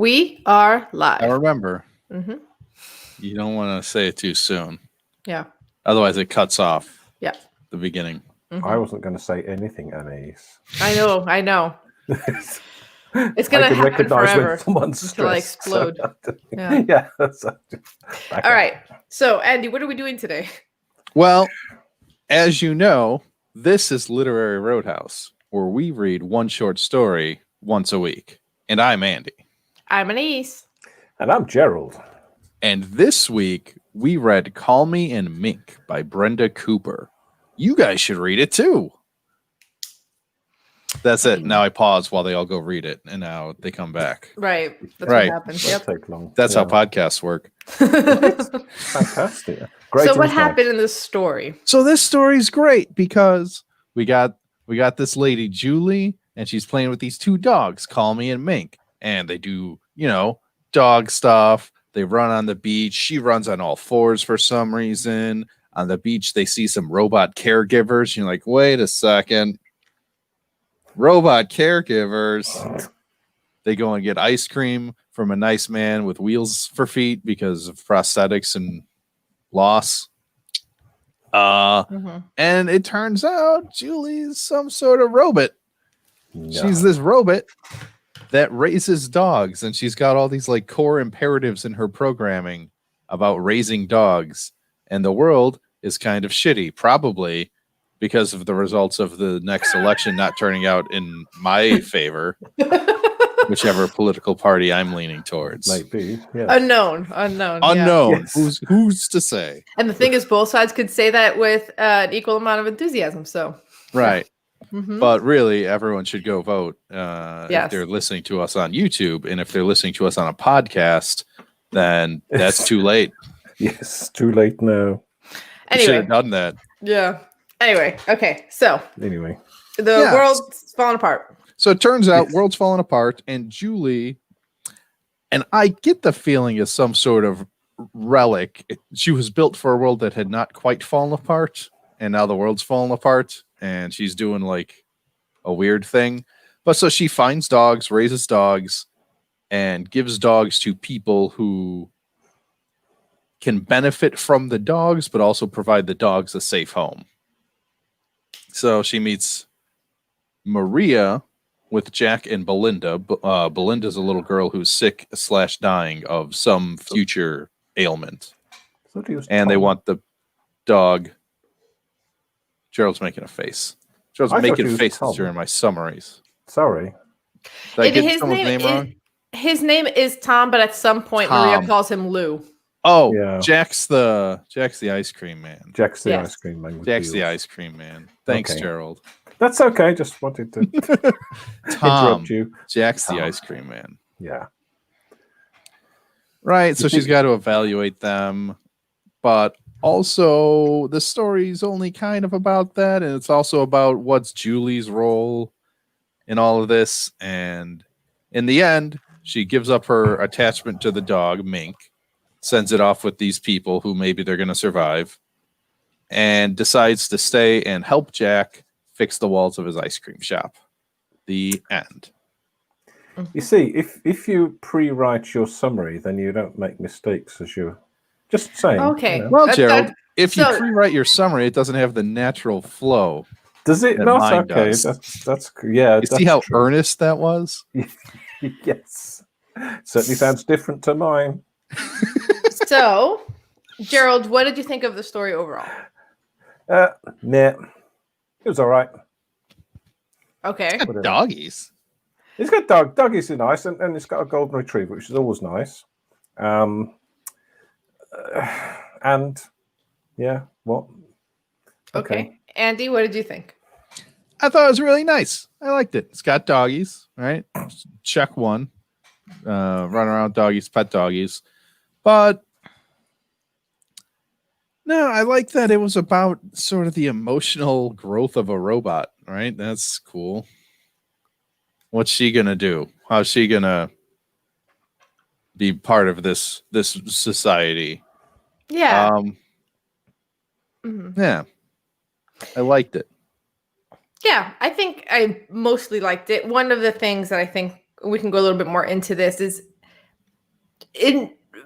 We are live. I remember. Mm-hmm. You don't want to say it too soon. Yeah. Otherwise, it cuts off. Yeah. The beginning. Mm-hmm. I wasn't going to say anything, Anise. I know. It's going to happen forever until I explode. So, yeah. All right. So, Andy, what are we doing today? Well, as you know, this is Literary Roadhouse, where we read one short story once a week. And I'm Andy. I'm Anise. And I'm Gerald. And this week, we read Callme and Mink by Brenda Cooper. You guys should read it too. That's it. Now I pause while they all go read it, and now they come back. Right. That's right. What happens. Yep. Take long. That's how podcasts work. Fantastic. Great. So what happened in this story? So this story's great because we got this lady, Julie, and she's playing with these two dogs, Callme and Mink. And they do, dog stuff. They run on the beach. She runs on all fours for some reason. On the beach, they see some robot caregivers. You're like, wait a second. Robot caregivers. They go and get ice cream from a nice man with wheels for feet because of prosthetics and loss. And it turns out Julie's some sort of robot. No. She's this robot that raises dogs, and she's got all these like core imperatives in her programming about raising dogs. And the world is kind of shitty, probably because of the results of the next election not turning out in my favor, whichever political party I'm leaning towards. Might be. Yes. Unknown. Yeah. Who's to say? And the thing is, both sides could say that with an equal amount of enthusiasm. So right. But really, everyone should go vote if they're listening to us on YouTube. And if they're listening to us on a podcast, then that's too late. Yes, too late now. Anyway. Should have done that. Yeah. Anyway, okay. So the world's falling apart. So it turns out world's falling apart, and Julie, and I get the feeling is some sort of relic. She was built for a world that had not quite fallen apart, and now the world's falling apart, and she's doing like a weird thing. But so she finds dogs, raises dogs, and gives dogs to people who can benefit from the dogs, but also provide the dogs a safe home. So she meets Maria with Jack and Belinda. Belinda's a little girl who's sick / dying of some future ailment. And they want the dog. Gerald's making a face. Gerald's making faces during my summaries. Sorry. Did I get someone's name wrong? His name is Tom, but at some point Maria calls him Lou. Oh, yeah. Jack's the ice cream man. Jack's the ice cream man. Jack's the ice cream man. Thanks, Gerald. That's okay. Just wanted to interrupt you. Jack's the ice cream man. Yeah. Right. So she's got to evaluate them, but also the story's only kind of about that, and it's also about what's Julie's role in all of this. And in the end, she gives up her attachment to the dog, Mink, sends it off with these people who maybe they're going to survive, and decides to stay and help Jack fix the walls of his ice cream shop. The end. You see, if you pre-write your summary, then you don't make mistakes as you're just saying. Okay. Well, Gerald, if you pre-write your summary, it doesn't have the natural flow. Does it not? Okay, does. that's yeah. You see how earnest that was? Yes. Certainly sounds different to mine. So, Gerald, what did you think of the story overall? Nah. It was all right. Okay. It's got doggies. It's got doggies are nice, and it's got a golden retriever, which is always nice. And yeah, what? Okay. Andy, what did you think? I thought it was really nice. I liked it. It's got doggies, right? Check one. Run around doggies, pet doggies. But no, I like that it was about sort of the emotional growth of a robot, right? That's cool. What's she gonna do? How's she gonna be part of this society? Yeah. Yeah. I liked it. Yeah, I think I mostly liked it. One of the things that I think we can go a little bit more into this is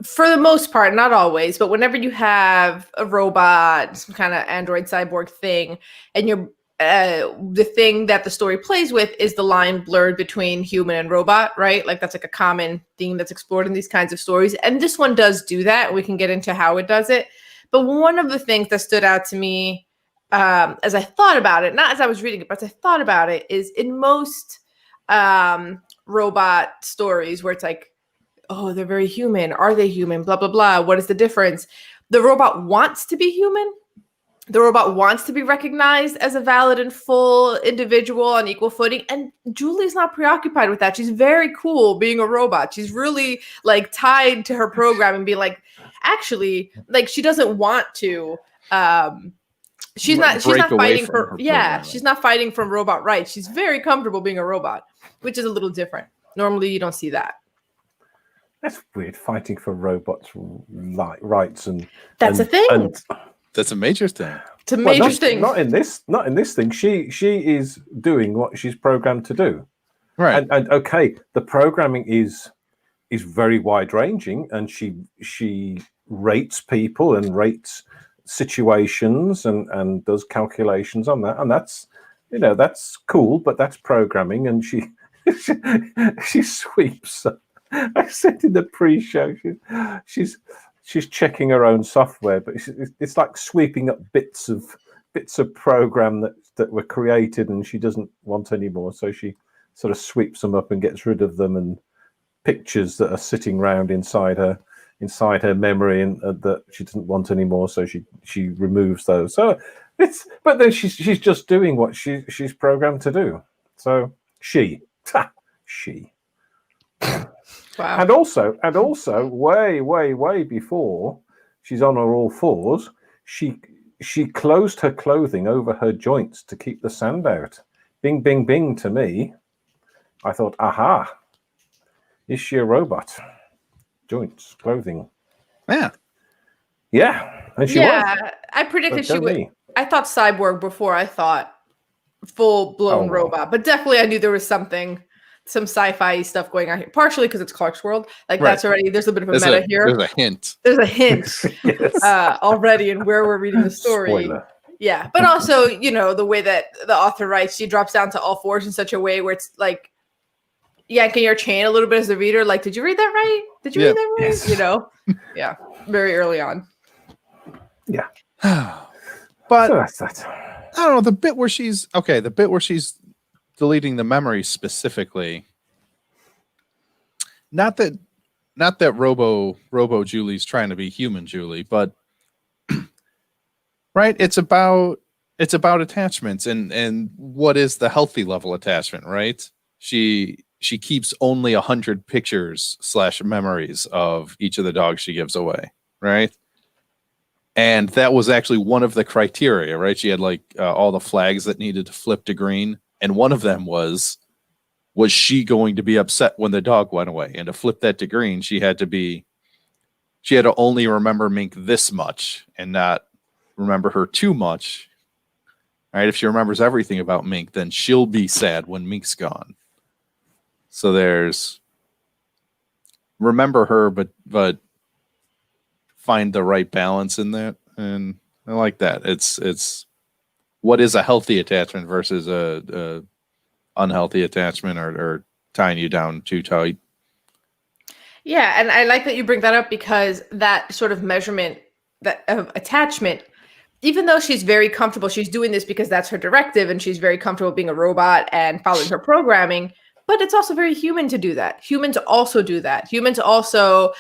for the most part, not always, but whenever you have a robot, some kind of android cyborg thing, and you're the thing that the story plays with is the line blurred between human and robot, right? Like that's like a common theme that's explored in these kinds of stories. And this one does do that. We can get into how it does it. But one of the things that stood out to me as I thought about it, not as I was reading it, but as I thought about it, is in most robot stories where it's like, oh, they're very human. Are they human? Blah, blah, blah. What is the difference? The robot wants to be human. The robot wants to be recognized as a valid and full individual on equal footing. And Julie's not preoccupied with that. She's very cool being a robot. She's really like tied to her program and being like, actually, like she doesn't want to. She's not fighting for she's not fighting from robot rights. She's very comfortable being a robot, which is a little different. Normally you don't see that. That's weird, fighting for robots' rights and that's a thing. And, that's a major thing. It's a major thing. Not in this thing. She is doing what she's programmed to do. Right. And okay, the programming is very wide ranging, and she rates people and rates situations and does calculations on that, and that's cool, but that's programming, and she sweeps. I said in the pre-show, she's checking her own software, but it's like sweeping up bits of program that were created and she doesn't want anymore. So she sort of sweeps them up and gets rid of them, and pictures that are sitting around inside her memory and that she doesn't want anymore. So she removes those. So but then she's just doing what she's programmed to do. So she. Wow. And also, way before she's on her all fours, she closed her clothing over her joints to keep the sand out. Bing, bing, bing to me. I thought, aha, is she a robot? Joints, clothing. Yeah. Yeah. And she was. I predicted she would. I thought cyborg before I thought full-blown robot, but definitely I knew there was some sci-fi stuff going on here, partially because it's Clark's World. Like that's already, there's a bit of a meta here. There's a hint. There's a hint already in where we're reading the story. Spoiler. Yeah, but also, the way that the author writes, she drops down to all fours in such a way where it's like yanking your chain a little bit as a reader. Like, did you read that right? Did you read that right? Yes. Yeah, very early on. Yeah. But so that's that. I don't know, the bit where she's deleting the memory specifically. Not that Robo Julie's trying to be human Julie, but right, it's about attachments and what is the healthy level attachment, right? She keeps only 100 pictures / memories of each of the dogs she gives away, right? And that was actually one of the criteria, right? She had like all the flags that needed to flip to green. And one of them was she going to be upset when the dog went away? And to flip that to green, she had to only remember Mink this much and not remember her too much. Right? If she remembers everything about Mink, then she'll be sad when Mink's gone. So there's remember her, but find the right balance in that. And I like that. It's what is a healthy attachment versus a unhealthy attachment or tying you down too tight. Yeah, and I like that you bring that up because that sort of measurement of attachment, even though she's very comfortable, she's doing this because that's her directive and she's very comfortable being a robot and following her programming, but it's also very human to do that. Humans also do that. Humans also,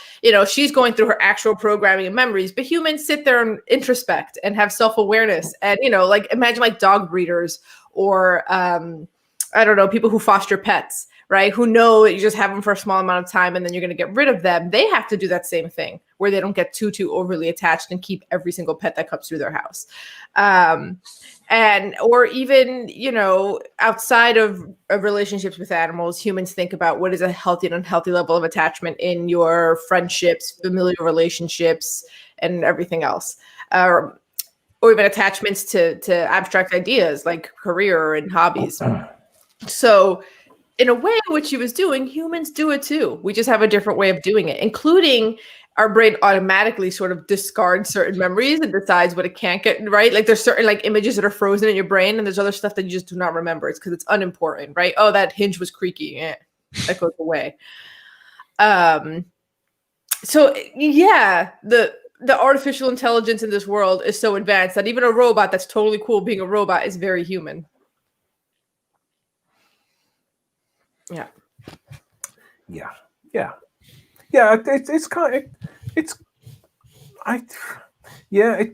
she's going through her actual programming and memories, but humans sit there and introspect and have self-awareness. And, like imagine like dog breeders or, I don't know, people who foster pets, right? Who know that you just have them for a small amount of time and then you're going to get rid of them. They have to do that same thing where they don't get too overly attached and keep every single pet that comes through their house. Or even, outside of relationships with animals, humans think about what is a healthy and unhealthy level of attachment in your friendships, familial relationships, and everything else. Or even attachments to abstract ideas like career and hobbies. So in a way, what she was doing, humans do it too. We just have a different way of doing it, including our brain automatically sort of discards certain memories and decides what it can't get right. Like there's certain like images that are frozen in your brain, and there's other stuff that you just do not remember. It's because it's unimportant, right? Oh, that hinge was creaky. That goes away. So yeah, the artificial intelligence in this world is so advanced that even a robot that's totally cool being a robot is very human. Yeah. It's kind of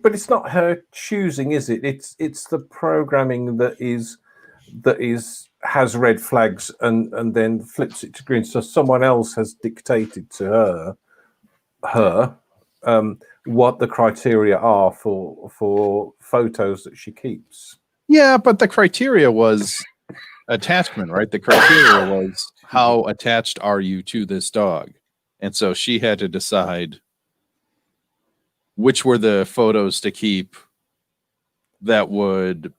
but it's not her choosing, is it? It's the programming that has red flags and then flips it to green. So someone else has dictated to her what the criteria are for photos that she keeps. Yeah, but the criteria was attachment, right? The criteria was how attached are you to this dog? And so she had to decide which were the photos to keep that would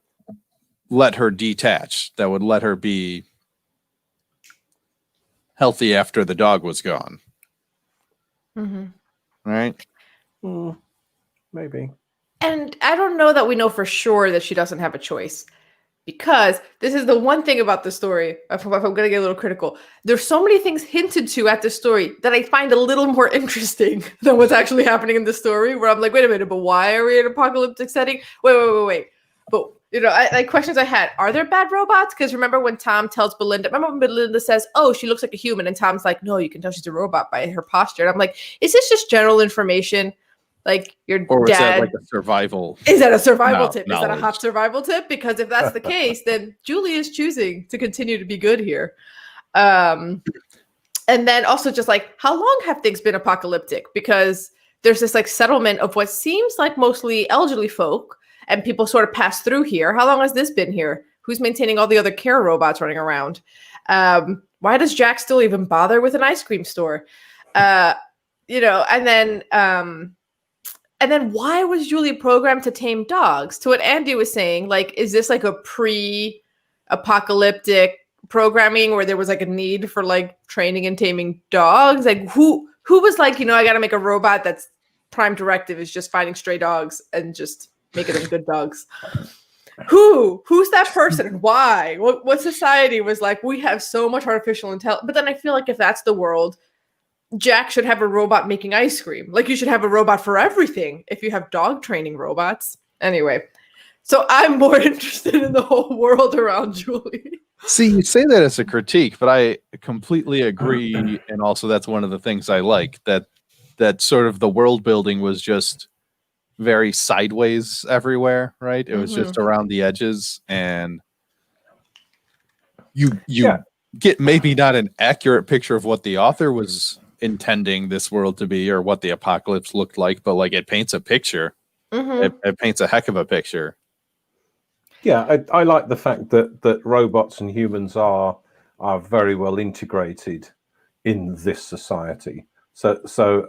let her detach, that would let her be healthy after the dog was gone. Mm-hmm. Right? Maybe. And I don't know that we know for sure that she doesn't have a choice, because this is the one thing about the story. If I'm going to get a little critical, there's so many things hinted to at the story that I find a little more interesting than what's actually happening in the story, where I'm like, wait a minute, but why are we in an apocalyptic setting? Wait. But, like questions I had, are there bad robots? Because remember when Tom tells Belinda, remember when Belinda says, oh, she looks like a human, and Tom's like, no, you can tell she's a robot by her posture. And I'm like, is this just general information? Like your or dad, is that like a survival? Is that a survival tip? knowledge. Is that a hot survival tip? Because if that's the case, then Julie is choosing to continue to be good here. And then also just like, how long have things been apocalyptic? Because there's this like settlement of what seems like mostly elderly folk, and people sort of pass through here. How long has this been here? Who's maintaining all the other care robots running around? Why does Jack still even bother with an ice cream store? And then why was Julie programmed to tame dogs? To what Andy was saying, like, is this like a pre-apocalyptic programming where there was like a need for like training and taming dogs? Like who was like, I got to make a robot that's prime directive is just finding stray dogs and just making them good dogs. Who's that person and why? What society was like, we have so much artificial intelligence. But then I feel like if that's the world, Jack should have a robot making ice cream. Like you should have a robot for everything if you have dog training robots. Anyway, so I'm more interested in the whole world around Julie. See, you say that as a critique, but I completely agree. And also that's one of the things I like, that sort of the world building was just very sideways everywhere, right? It was just around the edges, and you get maybe not an accurate picture of what the author was intending this world to be or what the apocalypse looked like, but like it paints a picture. It paints a heck of a picture. Yeah, I like the fact that robots and humans are very well integrated in this society. So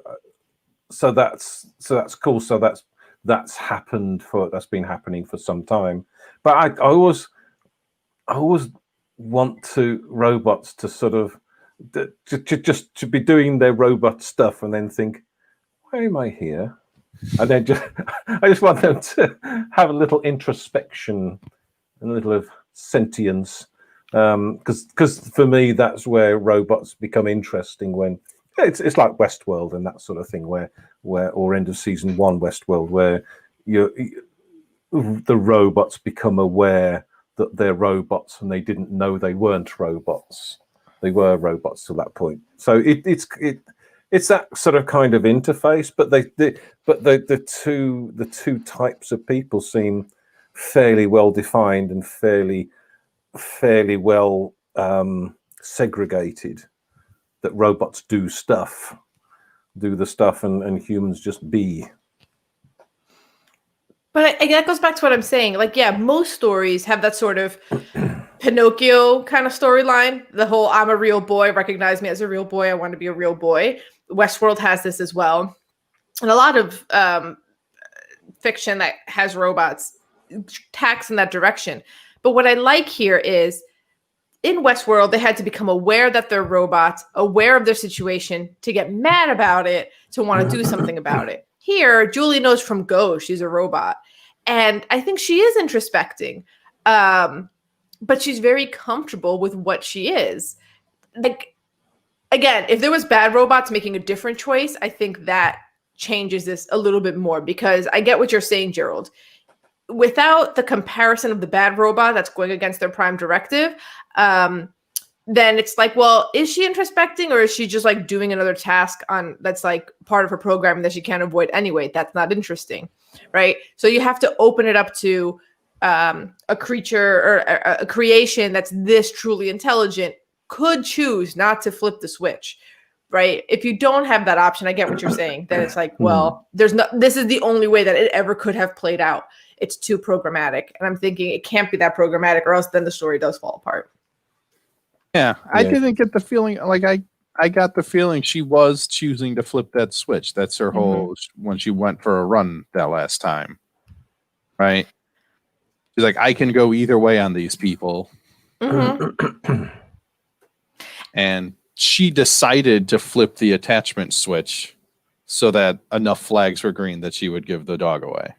that's cool. So that's that's been happening for some time. But I always want robots to sort of to be doing their robot stuff and then think, why am I here? And then I just want them to have a little introspection and a little of sentience, because for me that's where robots become interesting. When it's like Westworld and that sort of thing, where or end of season 1 Westworld, where the robots become aware that they're robots and they didn't know they weren't robots. They were robots to that point. So it's that sort of kind of interface, but the two types of people seem fairly well defined and fairly well segregated. That robots do the stuff, and humans just be. But that goes back to what I'm saying. Like, yeah, most stories have that sort of Pinocchio kind of storyline. The whole I'm a real boy, recognize me as a real boy, I want to be a real boy. Westworld has this as well. And a lot of fiction that has robots tacks in that direction. But what I like here is in Westworld, they had to become aware that they're robots, aware of their situation, to get mad about it, to want to do something about it. Here, Julie knows from go she's a robot. And I think she is introspecting. But she's very comfortable with what she is. Like, again, if there was bad robots making a different choice, I think that changes this a little bit more, because I get what you're saying, Gerald. Without the comparison of the bad robot that's going against their prime directive, then it's like, well, is she introspecting, or is she just like doing another task on that's like part of her programming that she can't avoid anyway? That's not interesting, right? So you have to open it up to a creature or a creation that's this truly intelligent could choose not to flip the switch, right? If you don't have that option, I get what you're saying. Then it's like, well, there's no. This is the only way that it ever could have played out. It's too programmatic, and I'm thinking it can't be that programmatic, or else then the story does fall apart. Yeah, I didn't get the feeling. Like I got the feeling she was choosing to flip that switch. That's her whole when she went for a run that last time, right? She's like, I can go either way on these people. And she decided to flip the attachment switch so that enough flags were green that she would give the dog away.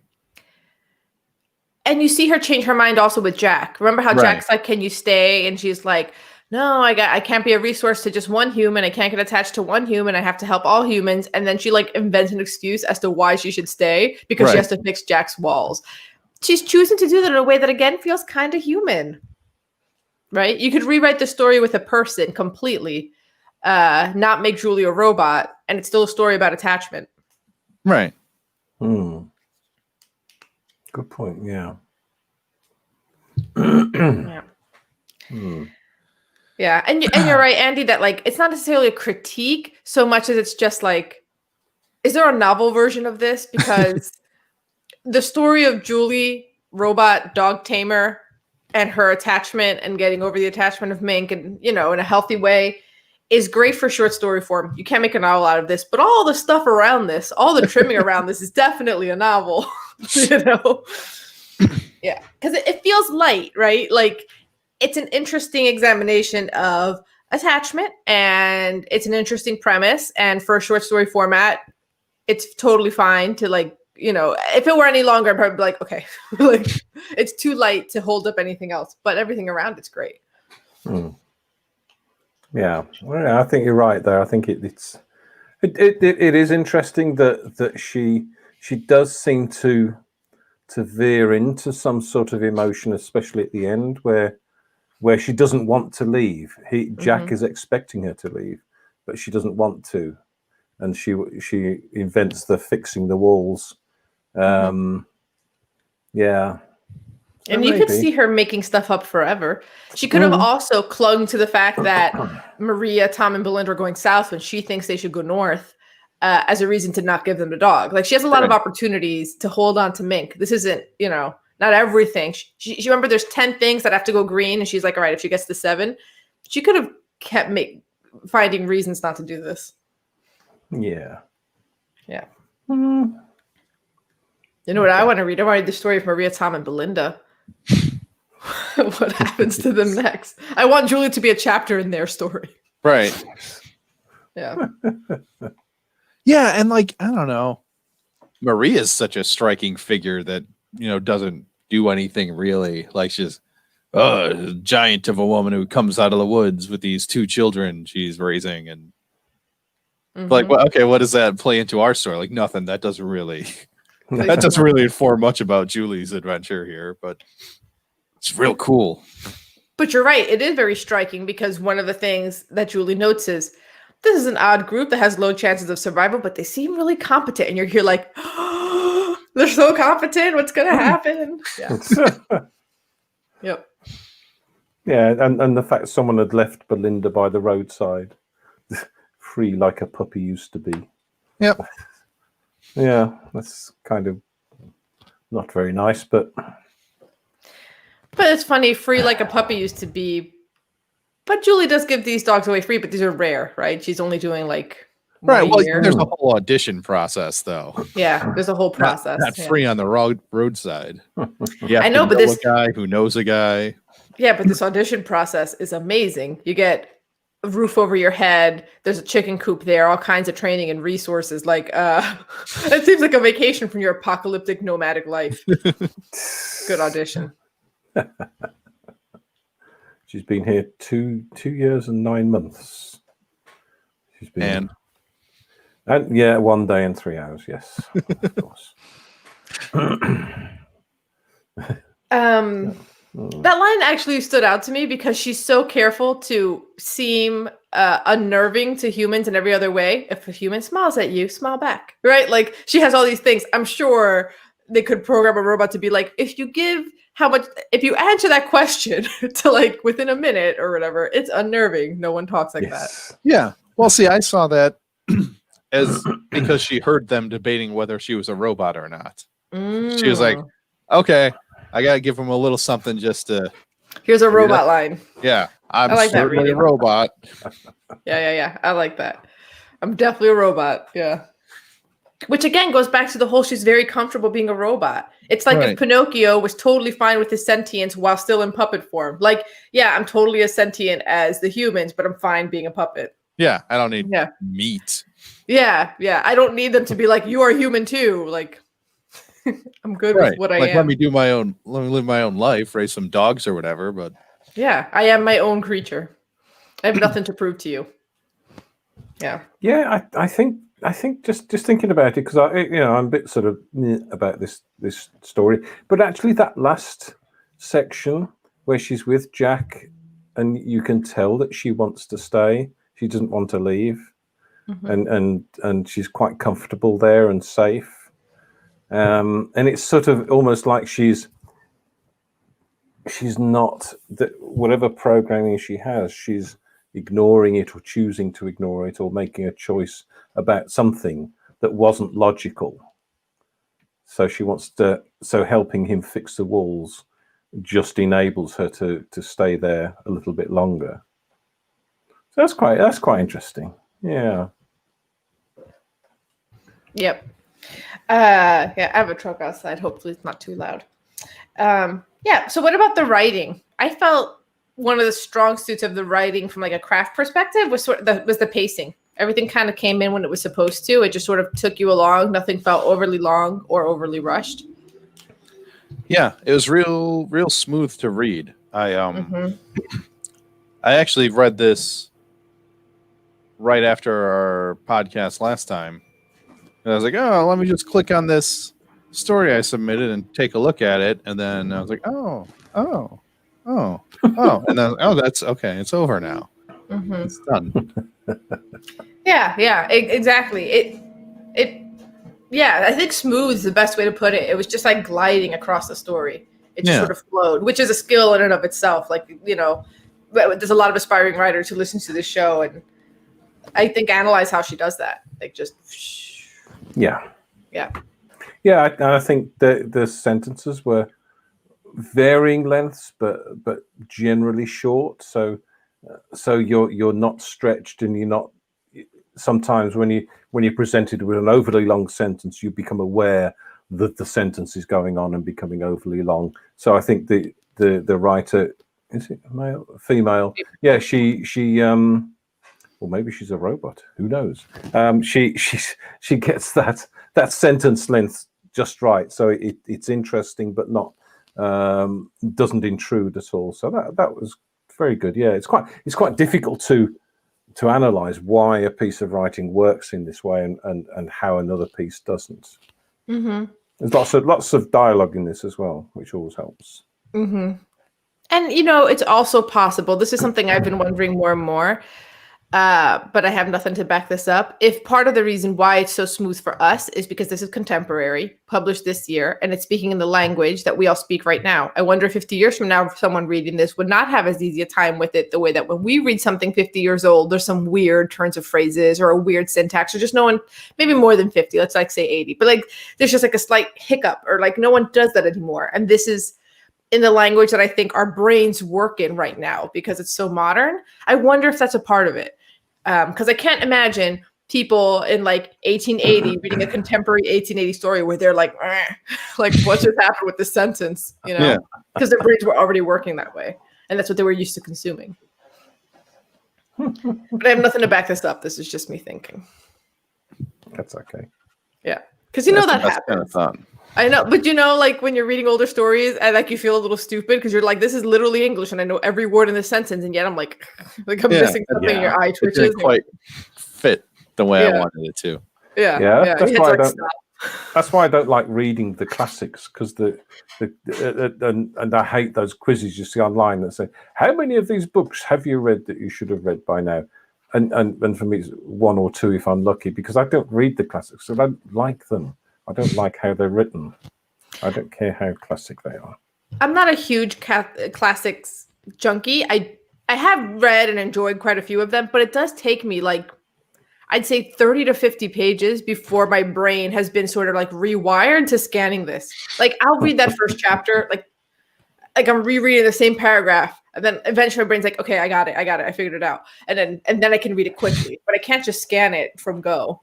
And you see her change her mind also with Jack. Remember how Jack's like, can you stay? And she's like, no, I can't be a resource to just one human. I can't get attached to one human. I have to help all humans. And then she like invents an excuse as to why she should stay, because she has to fix Jack's walls. She's choosing to do that in a way that, again, feels kind of human, right? You could rewrite the story with a person completely, not make Julie a robot, and it's still a story about attachment. Right. Good point. Yeah. Yeah. And you're right, Andy, that like, it's not necessarily a critique so much as it's just like, is there a novel version of this? Because the story of Julie, robot dog tamer, and her attachment and getting over the attachment of Mink, and, you know, in a healthy way, is great for short story form. You can't make a novel out of this, but all the stuff around this, all the trimming around this is definitely a novel, you know? Yeah. Because it feels light, right? Like, it's an interesting examination of attachment, and it's an interesting premise. And for a short story format, it's totally fine to like, you know, if it were any longer, I'd probably be like, okay, like it's too light to hold up anything else, but everything around it's great. Yeah, well, I think you're right there. I think it is interesting that she does seem to veer into some sort of emotion, especially at the end where she doesn't want to leave. Jack is expecting her to leave, but she doesn't want to, and she invents the fixing the walls. Yeah. And you could see her making stuff up forever. She could have also clung to the fact that Maria, Tom, and Belinda are going south when she thinks they should go north as a reason to not give them the dog. Like, she has a lot of opportunities to hold on to Mink. This isn't, you know, not everything. She remember there's 10 things that have to go green, and she's like, all right, if she gets to 7, she could have kept finding reasons not to do this. Yeah. Yeah. You know what I want to read? I want to read the story of Maria, Tom, and Belinda. What happens to them next? I want Julie to be a chapter in their story. Right. Yeah. Yeah, and like, I don't know. Maria's such a striking figure that, you know, doesn't do anything really. Like, she's a giant of a woman who comes out of the woods with these 2 children she's raising, and like, well, okay, what does that play into our story? Like, nothing. That doesn't really inform much about Julie's adventure here, but it's real cool. But you're right. It is very striking, because one of the things that Julie notes is this is an odd group that has low chances of survival, but they seem really competent. And you're here like, oh, they're so competent. What's going to happen? Yeah. Yep. Yeah. And the fact someone had left Belinda by the roadside, free like a puppy used to be. Yep. Yeah, that's kind of not very nice, but it's funny. Free like a puppy used to be, but Julie does give these dogs away free, but these are rare, right? She's only doing like right. Well, year. There's a whole audition process, though. Yeah, there's a whole process. Not free on the roadside. I know, but there's a guy who knows a guy. Yeah, but this audition process is amazing. You get a roof over your head. There's a chicken coop there, all kinds of training and resources. Like, it seems like a vacation from your apocalyptic nomadic life. Good audition. She's been here 2 years and 9 months. She's been and yeah, 1 day and 3 hours. Yes, of course. That line actually stood out to me because she's so careful to seem unnerving to humans in every other way. If a human smiles at you, smile back, right? Like she has all these things. I'm sure they could program a robot to be like, if you answer that question to like within a minute or whatever, it's unnerving. No one talks like that. Yeah. Well, see, I saw that as because she heard them debating whether she was a robot or not. She was like, okay, I got to give him a little something just to. Here's a robot line. Yeah. I'm like certainly a robot. Yeah. I like that. I'm definitely a robot. Yeah. Which again goes back to the whole she's very comfortable being a robot. It's like if Pinocchio was totally fine with his sentience while still in puppet form. Like, yeah, I'm totally as sentient as the humans, but I'm fine being a puppet. Yeah, I don't need meat. Yeah. I don't need them to be like, you are human too. Like, I'm good with what I am. Let me live my own life, raise some dogs or whatever. But yeah, I am my own creature. I have nothing to prove to you. Yeah. Yeah, I think just thinking about it, because I'm a bit sort of about this story, but actually that last section where she's with Jack and you can tell that she wants to stay, she doesn't want to leave, and she's quite comfortable there and safe, and it's sort of almost like she's not that whatever programming she has, she's ignoring it or choosing to ignore it or making a choice about something that wasn't logical. So she wants to, helping him fix the walls just enables her to stay there a little bit longer. So that's quite interesting. Yeah. Yep. I have a truck outside. Hopefully it's not too loud. Yeah. So what about the writing? I felt one of the strong suits of the writing from like a craft perspective was the pacing. Everything kind of came in when it was supposed to. It just sort of took you along. Nothing felt overly long or overly rushed. Yeah, it was real smooth to read. I actually read this right after our podcast last time. And I was like, oh, let me just click on this story I submitted and take a look at it. And then I was like, oh. And then, that's okay. It's over now. It's done. Yeah, exactly. I think smooth is the best way to put it. It was just like gliding across the story. It just sort of flowed, which is a skill in and of itself. Like, there's a lot of aspiring writers who listen to this show, and I think analyze how she does that. Like just. Yeah. Yeah. I think the sentences were varying lengths, but generally short. So you're not stretched, and you're not. Sometimes when you're presented with an overly long sentence, you become aware that the sentence is going on and becoming overly long. So I think the writer, is it male, female? Yeah, she or maybe she's a robot. Who knows? She gets that sentence length just right. So it's interesting, but not doesn't intrude at all. So that was very good. Yeah, it's quite difficult to analyze why a piece of writing works in this way and how another piece doesn't. There's lots of dialogue in this as well, which always helps. And it's also possible, this is something I've been wondering more and more, but I have nothing to back this up. If part of the reason why it's so smooth for us is because this is contemporary, published this year, and it's speaking in the language that we all speak right now. I wonder if 50 years from now, someone reading this would not have as easy a time with it the way that when we read something 50 years old, there's some weird turns of phrases or a weird syntax, or just no one, maybe more than 50, let's like say 80, but like there's just like a slight hiccup, or like no one does that anymore. And this is in the language that I think our brains work in right now because it's so modern. I wonder if that's a part of it. Because I can't imagine people in like 1880 reading a contemporary 1880 story where they're like, what just happened with this sentence, because their brains were already working that way. and that's what they were used to consuming. But I have nothing to back this up. This is just me thinking. That's okay. Yeah, because you know that That's happens. kind of fun. I know, but you know, like when you're reading older stories and like you feel a little stupid because you're like, this is literally English and I know every word in the sentence, and yet I'm like I'm missing something. Yeah. Your eye It twitches. didn't quite fit the way I Yeah. wanted it to. Yeah, Yeah, that's you had why to, I like, don't. stop. That's why I don't like reading the classics, because and I hate those quizzes you see online that say, "How many of these books have you read that you should have read by now?" And for me, it's one or two if I'm lucky, because I don't read the classics. I don't like them. I don't like how they're written. I don't care how classic they are. I'm not a huge classics junkie. I have read and enjoyed quite a few of them, but it does take me like I'd say 30 to 50 pages before my brain has been sort of like rewired to scanning this. Like I'll read that first chapter, like I'm rereading the same paragraph, and then eventually my brain's like, okay, I got it, I figured it out, and then I can read it quickly, but I can't just scan it from go.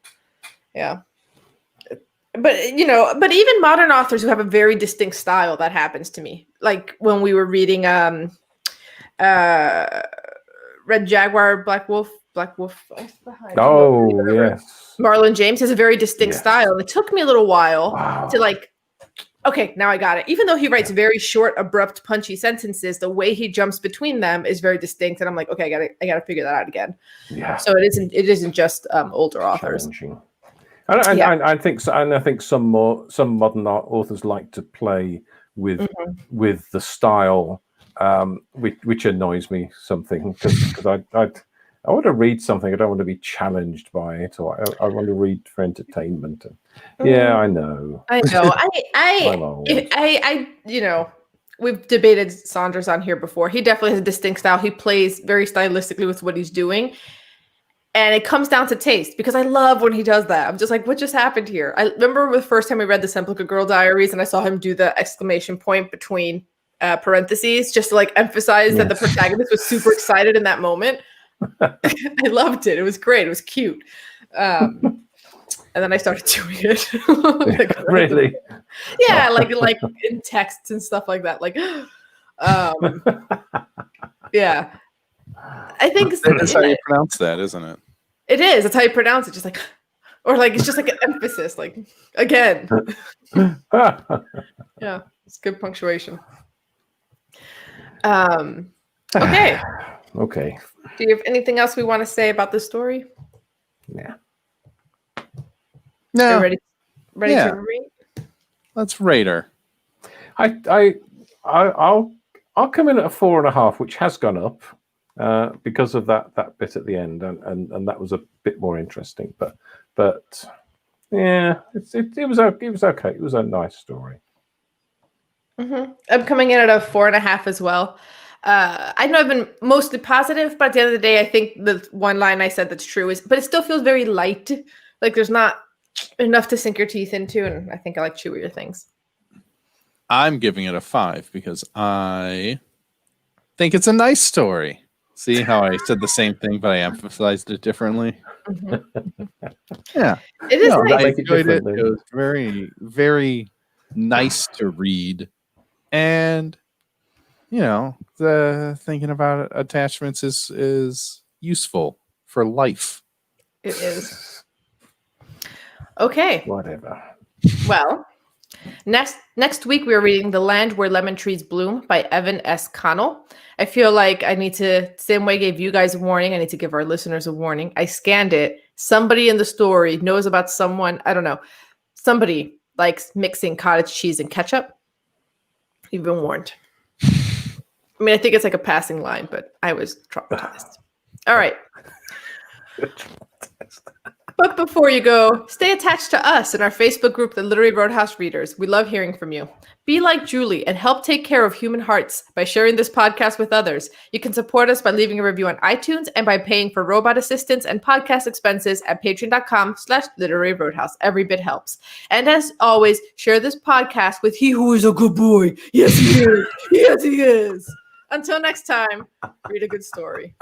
Yeah. But you know, but even modern authors who have a very distinct style, that happens to me. Like when we were reading Red Jaguar, Black Wolf. Oh, yes. Marlon James has a very distinct Yes. style. And it took me a little while Wow. to like, okay, now I got it. Even though he writes very short, abrupt, punchy sentences, the way he jumps between them is very distinct. And I'm like, okay, I gotta figure that out again. Yeah. So it isn't just older authors. Challenging. And I think so, and I think some modern authors like to play with the style, which annoys me something, because I want to read something. I don't want to be challenged by it, or I want to read for entertainment. Yeah, I know. I know. I'm old. I you know, we've debated Saunders on here before. He definitely has a distinct style. He plays very stylistically with what he's doing. And it comes down to taste, because I love when he does that. I'm just like, what just happened here? I remember the first time we read the Semplica Girl Diaries and I saw him do the exclamation point between parentheses just to like emphasize that the protagonist was super excited in that moment. I loved it. It was great. It was cute. And then I started doing it. Like, Really? Yeah, like in texts and stuff like that. Like, yeah. I think That's how you pronounce that, isn't it? it is. That's how you pronounce it. Just like, or like it's just like an emphasis. Like again. Yeah, it's good punctuation. Okay. Okay. Do you have anything else we want to say about this story? Yeah. Are No. you ready Yeah. to read? Let's rate her. I'll come in at a 4.5, which has gone up because of that bit at the end, and that was a bit more interesting. But yeah, it was okay. It was a nice story. I'm coming in at a 4.5 as well. I know I've been mostly positive, but at the end of the day, I think the one line I said that's true is, but it still feels very light. Like there's not enough to sink your teeth into, and I think I like chewier things. I'm giving it a 5 because I think it's a nice story. See how I said the same thing, but I emphasized it differently? Yeah. It is No, nice. I Make it enjoyed it. differently. It was very, very nice to read. And, you know, the thinking about attachments is useful for life. It is. Okay. Whatever. Well, next week we're reading The Land Where Lemon Trees Bloom by Evan S. Connell. I feel like I need to, same way I gave you guys a warning, I need to give our listeners a warning. I scanned it. Somebody in the story knows about someone, I don't know, somebody likes mixing cottage cheese and ketchup. You've been warned. I mean, I think it's like a passing line, but I was traumatized. All right. But before you go, stay attached to us in our Facebook group, the Literary Roadhouse Readers. We love hearing from you. Be like Julie and help take care of human hearts by sharing this podcast with others. You can support us by leaving a review on iTunes and by paying for robot assistance and podcast expenses at patreon.com/Literary Roadhouse. Every bit helps. And as always, share this podcast with he who is a good boy. Yes, he is. Yes, he is. Until next time, read a good story.